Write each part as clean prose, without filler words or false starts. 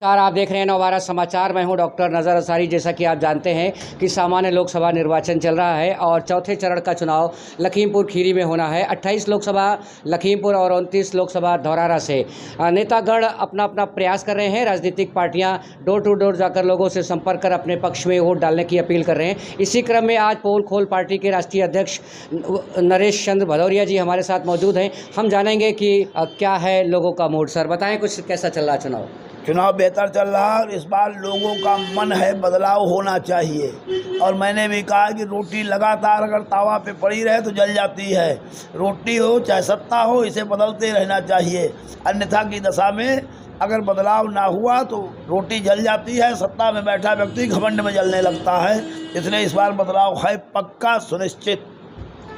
नमस्कार, आप देख रहे हैं नवभारत समाचार। मैं हूं डॉक्टर नज़र अंसारी। जैसा कि आप जानते हैं कि सामान्य लोकसभा निर्वाचन चल रहा है और चौथे चरण का चुनाव लखीमपुर खीरी में होना है। 28 लोकसभा लखीमपुर और 29 लोकसभा धौरहरा से नेतागण अपना अपना प्रयास कर रहे हैं। राजनीतिक पार्टियां डोर टू डोर जाकर लोगों से संपर्क कर अपने पक्ष में वोट डालने की अपील कर रहे हैं। इसी क्रम में आज पोल खोल पार्टी के राष्ट्रीय अध्यक्ष नरेश चंद्र भदौरिया जी हमारे साथ मौजूद हैं। हम जानेंगे कि क्या है लोगों का मूड। सर बताएं कुछ, कैसा चल रहा चुनाव? चुनाव बेहतर चल रहा है और इस बार लोगों का मन है बदलाव होना चाहिए। और मैंने भी कहा कि रोटी लगातार अगर तावा पे पड़ी रहे तो जल जाती है। रोटी हो चाहे सत्ता हो, इसे बदलते रहना चाहिए। अन्यथा की दशा में अगर बदलाव ना हुआ तो रोटी जल जाती है, सत्ता में बैठा व्यक्ति घमंड में जलने लगता है। इसलिए इस बार बदलाव है पक्का, सुनिश्चित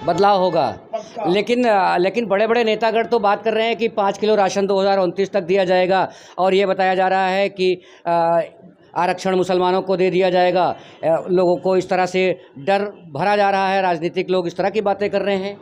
बदलाव होगा। लेकिन बड़े बड़े नेतागण तो बात कर रहे हैं कि 5 किलो राशन 2029 तक दिया जाएगा और ये बताया जा रहा है कि आरक्षण मुसलमानों को दे दिया जाएगा। लोगों को इस तरह से डर भरा जा रहा है। राजनीतिक लोग इस तरह की बातें कर रहे हैं।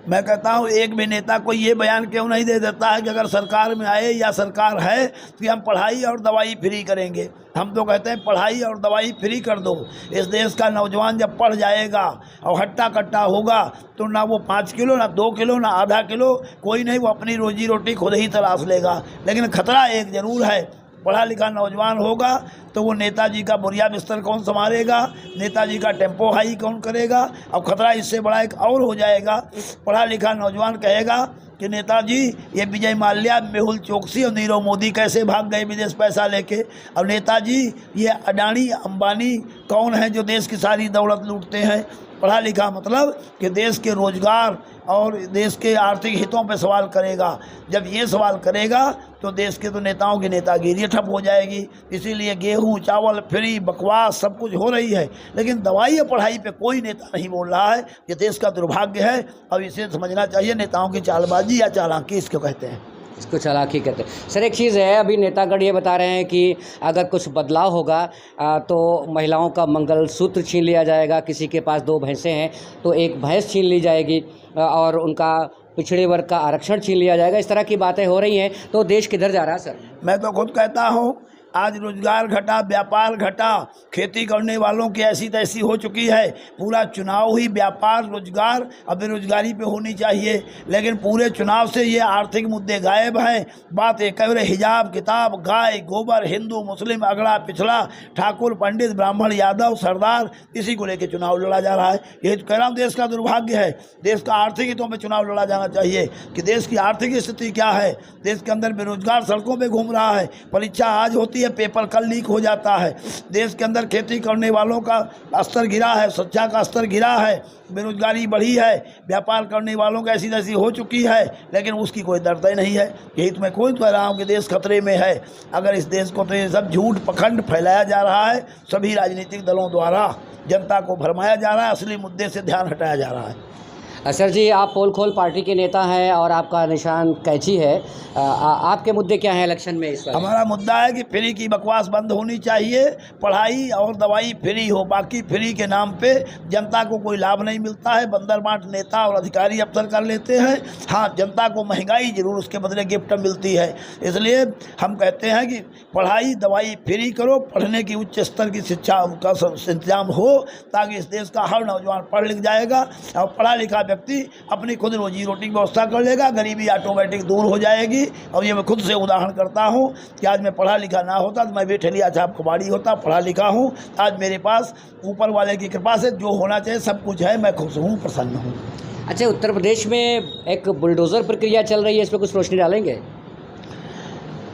मैं कहता हूँ एक भी नेता कोई ये बयान क्यों नहीं दे देता है कि अगर सरकार में आए या सरकार है तो हम पढ़ाई और दवाई फ्री करेंगे। हम तो कहते हैं पढ़ाई और दवाई फ्री कर दो। इस देश का नौजवान जब पढ़ जाएगा और हट्टा कट्टा होगा तो ना वो 5 किलो ना 2 किलो ना आधा किलो, कोई नहीं, वो अपनी रोजी रोटी खुद ही तलाश लेगा। लेकिन खतरा एक ज़रूर है, पढ़ा लिखा नौजवान होगा तो वो नेताजी का बोरिया बिस्तर कौन संभालेगा, नेताजी का टेम्पो हाई कौन करेगा। अब खतरा इससे बड़ा एक और हो जाएगा। पढ़ा लिखा नौजवान कहेगा कि नेताजी ये विजय माल्या, मेहुल चोकसी और नीरव मोदी कैसे भाग गए विदेश पैसा लेके। अब नेताजी ये अडानी अंबानी कौन है जो देश की सारी दौलत लूटते हैं। पढ़ा लिखा मतलब कि देश के रोजगार और देश के आर्थिक हितों पे सवाल करेगा। जब ये सवाल करेगा तो देश के तो नेताओं की नेतागिरी ठप हो जाएगी। इसीलिए गेहूं चावल फ्री बकवास सब कुछ हो रही है, लेकिन दवाई और पढ़ाई पे कोई नेता नहीं बोल रहा है। ये देश का दुर्भाग्य है। अब इसे समझना चाहिए नेताओं की चालबाजी या चालाकी इसको कहते हैं। इसको चालाकी कहते हैं। सर एक चीज़ है, अभी नेतागण ये बता रहे हैं कि अगर कुछ बदलाव होगा तो महिलाओं का मंगलसूत्र छीन लिया जाएगा। किसी के पास 2 भैंसें हैं तो 1 भैंस छीन ली जाएगी और उनका पिछड़े वर्ग का आरक्षण छीन लिया जाएगा। इस तरह की बातें हो रही हैं तो देश किधर जा रहा है सर? मैं तो खुद कहता हूँ आज रोजगार घटा, व्यापार घटा, खेती करने वालों की ऐसी तैसी हो चुकी है। पूरा चुनाव ही व्यापार रोजगार और बेरोजगारी पे होनी चाहिए, लेकिन पूरे चुनाव से ये आर्थिक मुद्दे गायब हैं। बात एक है हिजाब किताब, गाय गोबर, हिंदू मुस्लिम, अगड़ा पिछड़ा, ठाकुर पंडित ब्राह्मण यादव सरदार, इसी को लेकर चुनाव लड़ा जा रहा है। यही तो कह रहा हूँ देश का दुर्भाग्य है। देश का आर्थिक हितों में चुनाव लड़ा जाना चाहिए कि देश की आर्थिक स्थिति क्या है। देश के अंदर बेरोजगार सड़कों पर घूम रहा है, परीक्षा आज होती है, पेपर कल लीक हो जाता है। देश के अंदर खेती करने वालों का स्तर गिरा है, शिक्षा का स्तर गिरा है, बेरोजगारी बढ़ी है, व्यापार करने वालों की ऐसी तैसी हो चुकी है, लेकिन उसकी कोई दर्द नहीं है। यही तो मैं खुद कह रहा हूँ कि देश खतरे में है। अगर इस देश को तो ये सब झूठ पखंड फैलाया जा रहा है सभी राजनीतिक दलों द्वारा, जनता को भरमाया जा रहा है, असली मुद्दे से ध्यान हटाया जा रहा है। सर जी, आप पोल खोल पार्टी के नेता हैं और आपका निशान कैंची है। आपके मुद्दे क्या हैं इलेक्शन में इस वक्त? हमारा मुद्दा है कि फ्री की बकवास बंद होनी चाहिए, पढ़ाई और दवाई फ्री हो। बाकी फ्री के नाम पे जनता को कोई लाभ नहीं मिलता है। बंदर बांट नेता और अधिकारी अफसर कर लेते हैं। हाँ, जनता को महंगाई जरूर, उसके बदले गिफ्ट मिलती है। इसलिए हम कहते हैं कि पढ़ाई दवाई फ्री करो, पढ़ने की उच्च स्तर की शिक्षा का इंतजाम हो ताकि इस देश का हर नौजवान पढ़ लिख जाएगा और पढ़ा लिखा व्यक्ति अपनी खुद रोजी रोटी की व्यवस्था कर लेगा। गरीबी ऑटोमेटिक दूर हो जाएगी। और ये मैं खुद से उदाहरण करता हूँ कि आज मैं पढ़ा लिखा ना होता तो मैं भी ठेलिया छाप कबाड़ी होता। पढ़ा लिखा हूँ, आज मेरे पास ऊपर वाले की कृपा से जो होना चाहिए सब कुछ है। मैं खुश हूँ, प्रसन्न हूँ। अच्छा, उत्तर प्रदेश में एक बुलडोज़र प्रक्रिया चल रही है, इस पर कुछ रोशनी डालेंगे?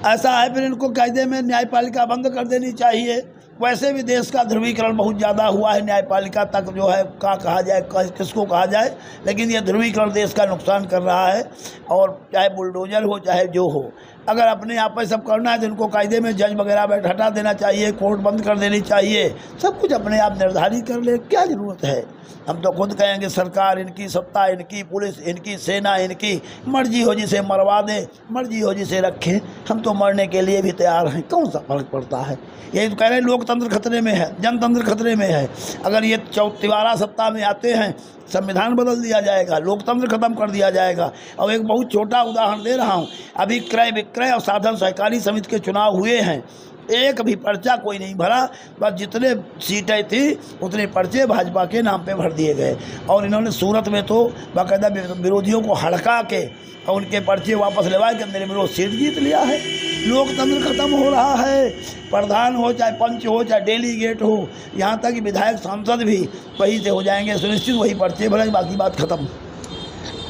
ऐसा है, फिर इनको कायदे में न्यायपालिका बंद कर देनी चाहिए। वैसे भी देश का ध्रुवीकरण बहुत ज़्यादा हुआ है, न्यायपालिका तक जो है कहा जाए किसको कहा जाए, लेकिन ये ध्रुवीकरण देश का नुकसान कर रहा है। और चाहे बुलडोजर हो चाहे जो हो, अगर अपने आप पे सब करना है तो इनको कायदे में जज वगैरह हटा देना चाहिए, कोर्ट बंद कर देनी चाहिए। सब कुछ अपने आप निर्धारित कर ले, क्या ज़रूरत है। हम तो खुद कहेंगे सरकार इनकी, सत्ता इनकी, पुलिस इनकी, सेना इनकी, मर्जी हो जिसे मरवा दे, मर्जी हो जिसे रखे। हम तो मरने के लिए भी तैयार हैं, कौन सा फर्क पड़ता है। यही तो कह रहे हैं लोकतंत्र खतरे में है, जनतंत्र खतरे में है। अगर ये तिवारा सत्ता में आते हैं संविधान बदल दिया जाएगा, लोकतंत्र खत्म कर दिया जाएगा। और एक बहुत छोटा उदाहरण दे रहा हूँ, अभी क्रय विक्रय और साधन सहकारी समिति के चुनाव हुए हैं। एक भी पर्चा कोई नहीं भरा, बस जितने सीटें थी उतने पर्चे भाजपा के नाम पे भर दिए गए। और इन्होंने सूरत में तो बाकायदा विरोधियों को हड़का के और उनके पर्चे वापस लेवाए कि मेरे विरोध सीट जीत लिया है। लोकतंत्र खत्म हो रहा है। प्रधान हो चाहे पंच हो चाहे डेलीगेट हो, यहाँ तक कि विधायक सांसद भी वहीं से हो जाएंगे सुनिश्चित, वही पर्चे भरे, बाकी बात खत्म।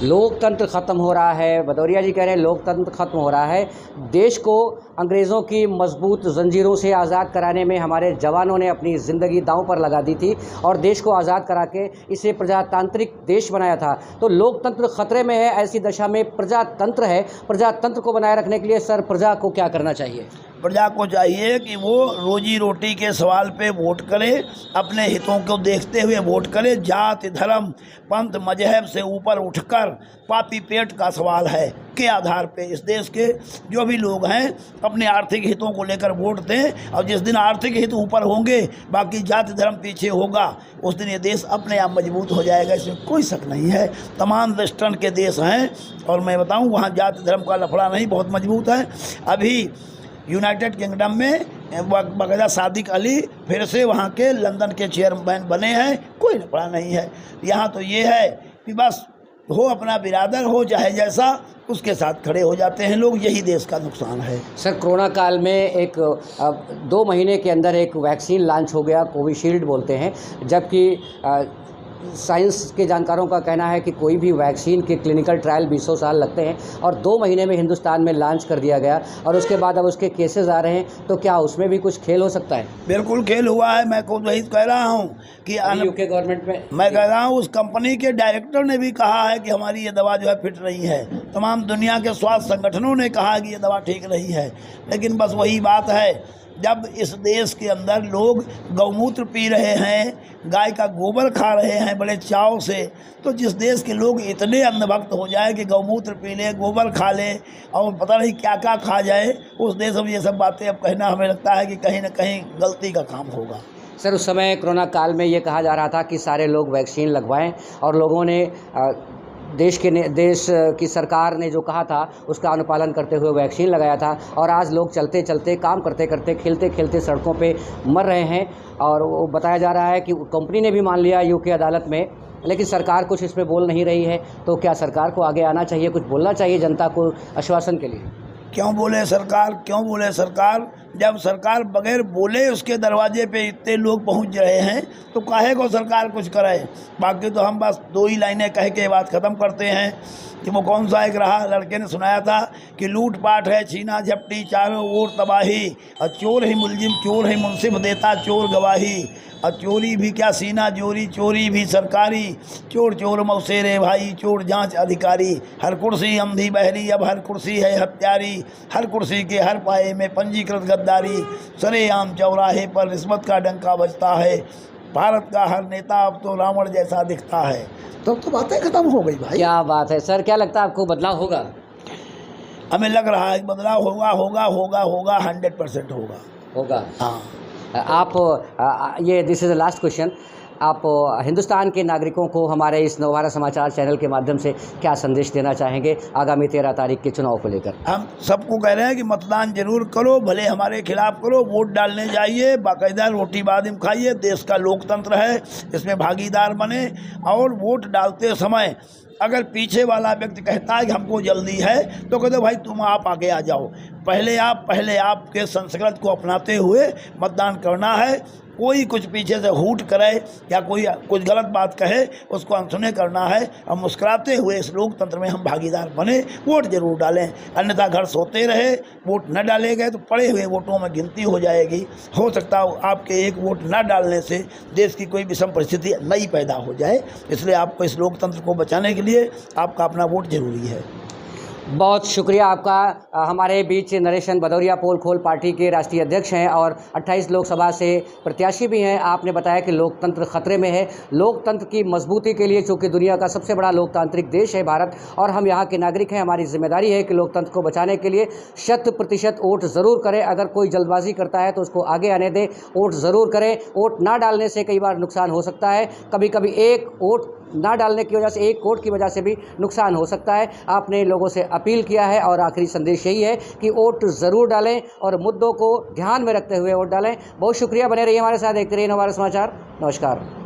लोकतंत्र खत्म हो रहा है, भदौरिया जी कह रहे हैं लोकतंत्र खत्म हो रहा है। देश को अंग्रेज़ों की मजबूत जंजीरों से आज़ाद कराने में हमारे जवानों ने अपनी ज़िंदगी दांव पर लगा दी थी और देश को आज़ाद करा के इसे प्रजातांत्रिक देश बनाया था। तो लोकतंत्र खतरे में है, ऐसी दशा में प्रजातंत्र है। प्रजातंत्र को बनाए रखने के लिए सर प्रजा को क्या करना चाहिए? प्रजा को चाहिए कि वो रोजी रोटी के सवाल पे वोट करे, अपने हितों को देखते हुए वोट करे। जाति धर्म पंथ मजहब से ऊपर उठकर पापी पेट का सवाल है के आधार पे इस देश के जो भी लोग हैं अपने आर्थिक हितों को लेकर वोट दें। और जिस दिन आर्थिक हित ऊपर होंगे, बाकी जाति धर्म पीछे होगा, उस दिन ये देश अपने आप मजबूत हो जाएगा, इसमें कोई शक नहीं है। तमाम वेस्टर्न के देश हैं और मैं बताऊं वहाँ जाति धर्म का लफड़ा नहीं, बहुत मजबूत है। अभी यूनाइटेड किंगडम में बाकायदा सादिक अली फिर से वहाँ के लंदन के चेयरमैन बने हैं, कोई लफड़ा नहीं है। यहाँ तो ये है कि बस हो अपना बिरादर हो चाहे जैसा, उसके साथ खड़े हो जाते हैं लोग, यही देश का नुकसान है। सर कोरोना काल में एक 2 महीने के अंदर एक वैक्सीन लॉन्च हो गया, कोविशील्ड बोलते हैं, जबकि साइंस के जानकारों का कहना है कि कोई भी वैक्सीन के क्लिनिकल ट्रायल 20 साल लगते हैं और 2 महीने में हिंदुस्तान में लॉन्च कर दिया गया और उसके बाद अब उसके केसेस आ रहे हैं। तो क्या उसमें भी कुछ खेल हो सकता है? बिल्कुल खेल हुआ है। मैं खुद वही कह रहा हूँ कि यूके गवर्नमेंट में मैं कह रहा हूँ उस कंपनी के डायरेक्टर ने भी कहा है कि हमारी ये दवा जो है फिट नहीं है। तमाम दुनिया के स्वास्थ्य संगठनों ने कहा कि ये दवा ठीक नहीं है। लेकिन बस वही बात है, जब इस देश के अंदर लोग गौमूत्र पी रहे हैं, गाय का गोबर खा रहे हैं बड़े चाव से, तो जिस देश के लोग इतने अंधभक्त हो जाए कि गौमूत्र पी ले, गोबर खा ले और पता नहीं क्या क्या खा जाए, उस देश में ये सब बातें अब कहना हमें लगता है कि कहीं ना कहीं गलती का काम होगा। सर उस समय कोरोना काल में ये कहा जा रहा था कि सारे लोग वैक्सीन लगवाएं और लोगों ने देश की सरकार ने जो कहा था उसका अनुपालन करते हुए वैक्सीन लगाया था और आज लोग चलते चलते काम करते करते खेलते खेलते सड़कों पे मर रहे हैं। और वो बताया जा रहा है कि कंपनी ने भी मान लिया यूके अदालत में, लेकिन सरकार कुछ इसमें बोल नहीं रही है। तो क्या सरकार को आगे आना चाहिए, कुछ बोलना चाहिए जनता को आश्वासन के लिए? क्यों बोले सरकार, क्यों बोले सरकार? जब सरकार बगैर बोले उसके दरवाजे पे इतने लोग पहुंच रहे हैं तो काहे को सरकार कुछ करे। बाकी तो हम बस 2 ही लाइनें कह के बात ख़त्म करते हैं कि वो कौन सा एक रहा लड़के ने सुनाया था कि लूटपाट है, छीना झपटी, चारों ओर तबाही, और चोर ही मुलजिम, चोर ही मुंसिफ, देता चोर गवाही, और चोरी भी क्या सीना जोरी, चोरी भी सरकारी, चोर चोर मौसेरे भाई, चोर जांच अधिकारी, हर कुर्सी अंधी बहरी, अब हर कुर्सी है हत्यारी, हर कुर्सी के हर पाए में पंजीकृत गद्दारी, सरेआम चौराहे पर रिश्वत का डंका बजता है, भारत का हर नेता अब तो रावण जैसा दिखता है। तो बातें खत्म हो गई भाई। क्या बात है सर, क्या लगता है आपको बदलाव होगा? हमें लग रहा है बदलाव होगा, होगा होगा होगा 100% होगा। हाँ। आप ये this is the last question, आप हिंदुस्तान के नागरिकों को हमारे इस नवभारत समाचार चैनल के माध्यम से क्या संदेश देना चाहेंगे आगामी 13 तारीख के चुनाव को लेकर? हम सबको कह रहे हैं कि मतदान जरूर करो, भले हमारे खिलाफ करो, वोट डालने जाइए, बाकायदा रोटी बादिम खाइए, देश का लोकतंत्र है, इसमें भागीदार बने। और वोट डालते समय अगर पीछे वाला व्यक्ति कहता है कि हमको जल्दी है तो कह दो भाई तुम आप आगे आ जाओ, पहले आप के संस्कृत को अपनाते हुए मतदान करना है। कोई कुछ पीछे से हूट करे या कोई कुछ गलत बात कहे उसको अनसुने करना है और मुस्कुराते हुए इस लोकतंत्र में हम भागीदार बने, वोट जरूर डालें। अन्यथा घर सोते रहे, वोट न डाले गए तो पड़े हुए वोटों में गिनती हो जाएगी। हो सकता है आपके एक वोट न डालने से देश की कोई विषम परिस्थिति नई पैदा हो जाए, इसलिए आपको इस लोकतंत्र को बचाने के लिए आपका अपना वोट जरूरी है। बहुत शुक्रिया आपका। हमारे बीच नरेशन भदौरिया पोल खोल पार्टी के राष्ट्रीय अध्यक्ष हैं और 28 लोकसभा से प्रत्याशी भी हैं। आपने बताया कि लोकतंत्र खतरे में है। लोकतंत्र की मजबूती के लिए, चूँकि दुनिया का सबसे बड़ा लोकतांत्रिक देश है भारत और हम यहाँ के नागरिक हैं, हमारी जिम्मेदारी है कि लोकतंत्र को बचाने के लिए 100% वोट ज़रूर करें। अगर कोई जल्दबाजी करता है तो उसको आगे आने दें, वोट ज़रूर करें। वोट ना डालने से कई बार नुकसान हो सकता है, कभी कभी एक वोट ना डालने की वजह से, एक वोट की वजह से भी नुकसान हो सकता है। आपने लोगों से अपील किया है और आखिरी संदेश यही है कि वोट ज़रूर डालें और मुद्दों को ध्यान में रखते हुए वोट डालें। बहुत शुक्रिया, बने रहिए हमारे साथ, देखते रहिए नवभारत समाचार। नमस्कार।